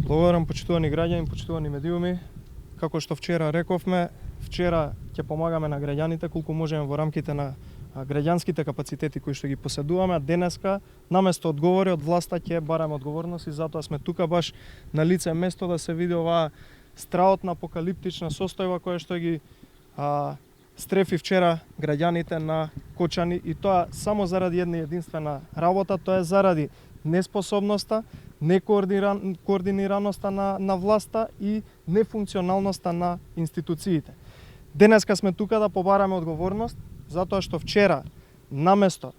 Благодарам, почитувани граѓани, почитувани медиуми. Како што вчера рековме, вчера ќе помагаме на граѓаните колку можеме во рамките на граѓанските капацитети кои што ги поседуваме, а денеска наместо одговори од власта ќе бараме одговорност и затоа сме тука баш на лице место да се види оваа страотна апокалиптична состојба која што ги стрефи вчера граѓаните на Кочани, и тоа само заради една единствена работа, тоа е заради неспособноста, некоординираноста на власта и нефункционалноста на институциите. Денеска сме тука да побараме одговорност, затоа што вчера наместо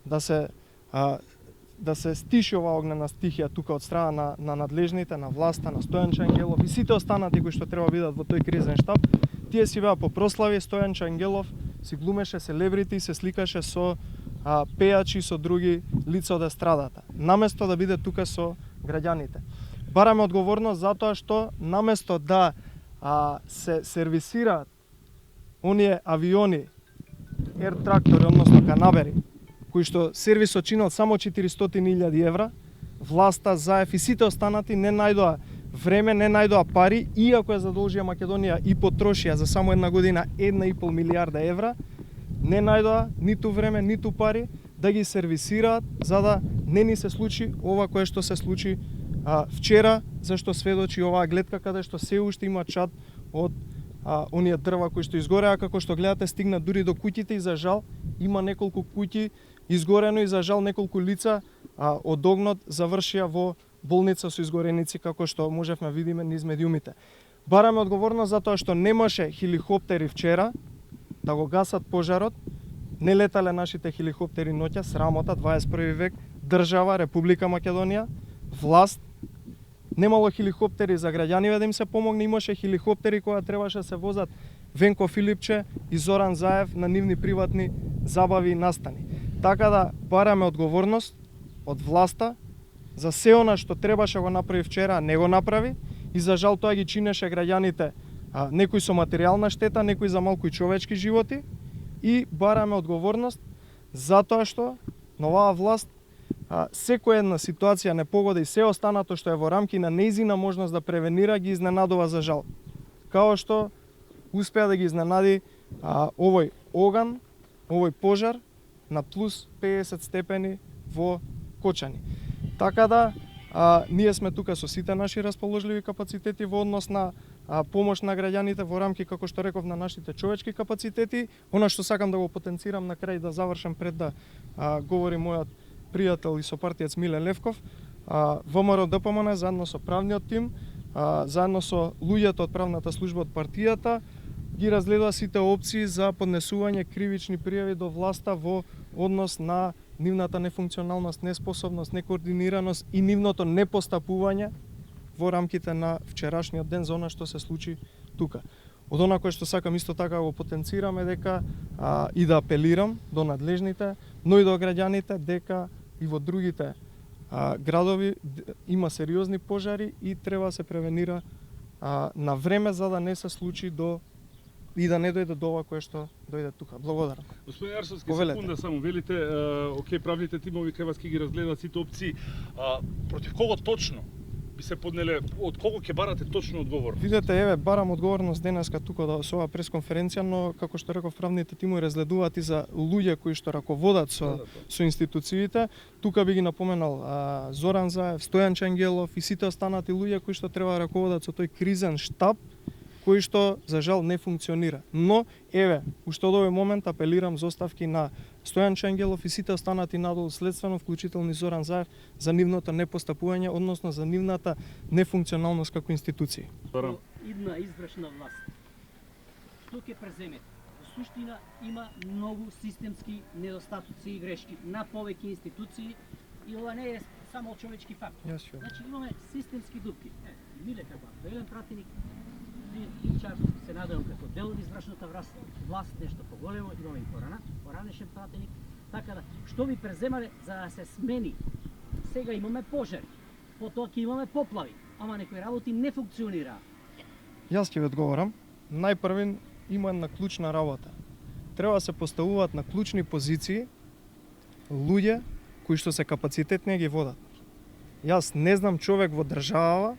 да се стиши оваа огнена стихија тука од страна на надлежните, на власта, на Стојан Ангелов и сите останати кои што треба да бидат во тој кризен штаб, тие си беа по прослави. Стојан Ангелов си глумеше селебрити и се сликаше со пејачи, со други лица од естрадата, наместо да биде тука со граѓаните. Бараме одговорност затоа што наместо да се сервисираат оние авиони Ер Трактори, односно Канабери, кои што сервисот чинел само 400.000 евра, власта, ЗАЕФ и сите останати не најдоа време, не најдоа пари, иако ја задолжија Македонија и потрошија за само една година 1,5 милиарда евра, не најдоа ниту време, ниту пари да ги сервисираат, за да не ни се случи ова кое што се случи вчера, зашто сведочи оваа гледка каде што се уште има чад од оние дрва кои што изгореа, како што гледате стигна дури до куќите и за жал има неколку куќи изгорено и за жал неколку лица од огнот завршија во болница со изгореници, како што можевме видиме низ медиумите. Бараме одговорност затоа што немаше хеликоптери вчера да го гасат пожарот, не летале нашите хеликоптери ноќа, срамота, 21 век, држава, Република Македонија, власт, немало хеликоптери за граѓаниве да им се помогне, имаше хеликоптери кои требаше да се возат Венко Филипче и Зоран Заев на нивни приватни забави и настани. Така да бараме одговорност од власта за се она што требаше го направи вчера, не го направи и за жал тоа ги чинеше граѓаните, некои со материјална штета, некои за малку и човечки животи, и бараме одговорност затоа што на оваа власт секоја една ситуација непогода и се останато што е во рамки на нејзина можност да превенира ги изненадува за жал. Као што успеа да ги изненади овој оган, овој пожар на плюс 50 степени во Кочани. Така да ние сме тука со сите наши расположливи капацитети во однос на помош на граѓаните во рамки, како што реков, на нашите човечки капацитети. Она што сакам да го потенцирам на крај, да завршам пред да говори мојот пријател и сопартиец Милен Левков, ВМРО ДПМН заедно со правниот тим, заедно со луѓето од правната служба од партијата, ги разгледува сите опции за поднесување кривични пријави до власта во однос на нивната нефункционалност, неспособност, некоординираност и нивното непостапување во рамките на вчерашниот ден за она што се случи тука. Од она кое што сакам исто така го потенцирам е дека и да апелирам до надлежните, но и до граѓаните дека и во другите градови има сериозни пожари и треба да се превенира на време за да не се случи и да не дојде до ова кое што дојде тука. Благодарам. Господин Арсовски, секунда само, велите, окей, правните тимови кај вас ќе ги разгледаат сите опции. Против кого точно би се поднеле, од кого ќе барате точно одговор? Видете, еве, барам одговорност денеска тука со оваа пресконференција, но како што реков, правните тимови разгледуваат и за луѓе кои што раководат со институциите. Тука би ги напоменал Зоран Заев, Стојан Ангелов и сите останати луѓе кои што треба да раководат со тој кризен штаб кој што за жал не функционира. Но еве, уште од овој момент апелирам за оставки на Стојан Ангелов и сите останати надолу следствено, вклучително и Зоран Заев, за нивното непостапување, односно за нивната нефункционалност како институција. Идна извршна власт. Што ќе преземете? Во суштина има многу системски недостатоци и грешки на повеќе институции и ова не е само човечки фактор. Значи имаме системски дупки. Миле како актуелен пратеник, Чарски се надевам како дел од извршната власт, нешто поголемо, имаме и поранешен пратеник. Така да, што ви преземале за да се смени? Сега имаме пожари, потоа ќе имаме поплави, ама некои работи не функционираат. Јас ќе ви одговорам. Најпрвен има една клучна работа. Треба да се поставуваат на клучни позиции луѓе кои што се капацитетни ги водат. Јас не знам човек во држава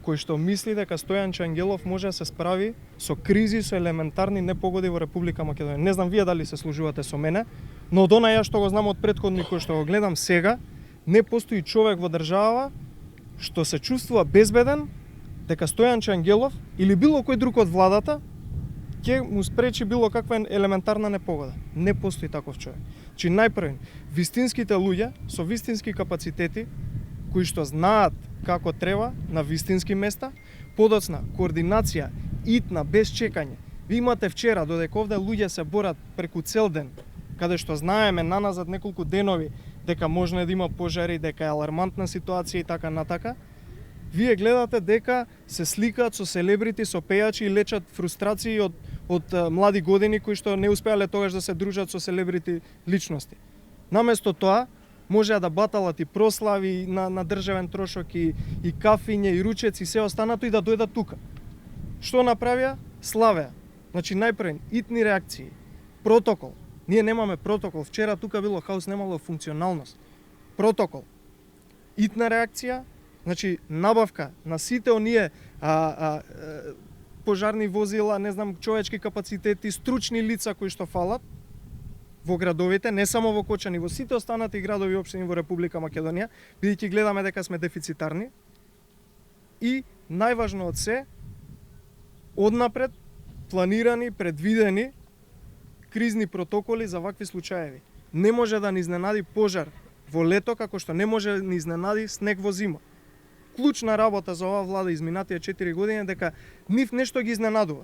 кој што мисли дека Стојанчо Ангелов може да се справи со кризи, со елементарни непогоди во Република Македонија. Не знам вие дали се служувате со мене, но од онаја што го знам од претходни кој што го гледам сега, не постои човек во држава што се чувствува безбеден дека Стојанчо Ангелов или било кој друг од владата ќе му спречи било каква елементарна непогода. Не постои таков човек. Значи најпрвен, вистинските луѓе со вистински капацитети кои што знаат како треба на вистински места, подоцна координација итна без чекање. Ви имате вчера додека овде луѓе се борат преку цел ден, каде што знаеме наназад неколку денови дека може да има пожари, дека е алармантна ситуација и така натака. Вие гледате дека се сликаат со селебрити, со пејачи и лечат фрустрации од млади години кои што не успеале тогаш да се дружат со селебрити личности. Наместо тоа, може да баталат и прослави на државен трошок и кафиња и ручеци и се останато и да дојдат тука. Што направија? Славеа. Значи најпрвен итни реакции, протокол. Ние немаме протокол. Вчера тука било хаос, немало функционалност. Протокол. Итна реакција, значи набавка на сите оние пожарни возила, не знам, човечки капацитети, стручни лица кои што фалат во градовите, не само во Кочани, во сите останати градови и општини во Република Македонија, бидејќи гледаме дека сме дефицитарни. И најважно од се, однапред планирани, предвидени кризни протоколи за вакви случаеви. Не може да ни изненади пожар во лето како што не може да ни изненади снег во зима. Клучна работа за оваа влада изминатија 4 години дека нив нешто ги изненадува.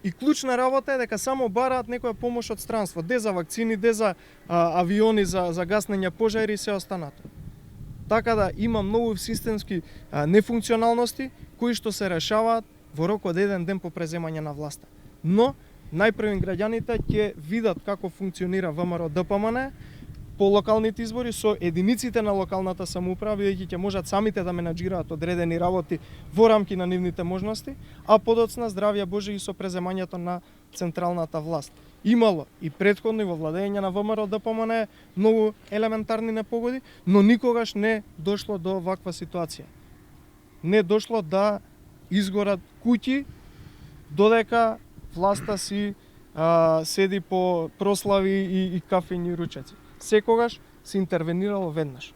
И клучна работа е дека само бараат некоја помош од странство, де за вакцини, де за авиони за гаснење пожари и се останато. Така да има многу системски нефункционалности кои што се решаваат во рок од еден ден по преземање на власта. Но најпрвен граѓаните ќе видат како функционира ВМРО ДПМН по локалните избори со единиците на локалната самоуправа, бидејќи ќе можат самите да менаџираат одредени работи во рамки на нивните можности, а подоцна здравје Боже и со преземањето на централната власт. Имало и претходно и во владење на ВМРО ДПМН многу елементарни непогоди, но никогаш не дошло до ваква ситуација. Не дошло да изгорат куќи додека власта си седи по прослави и кафени ручеци. Секогаш се интервенирало веднаш.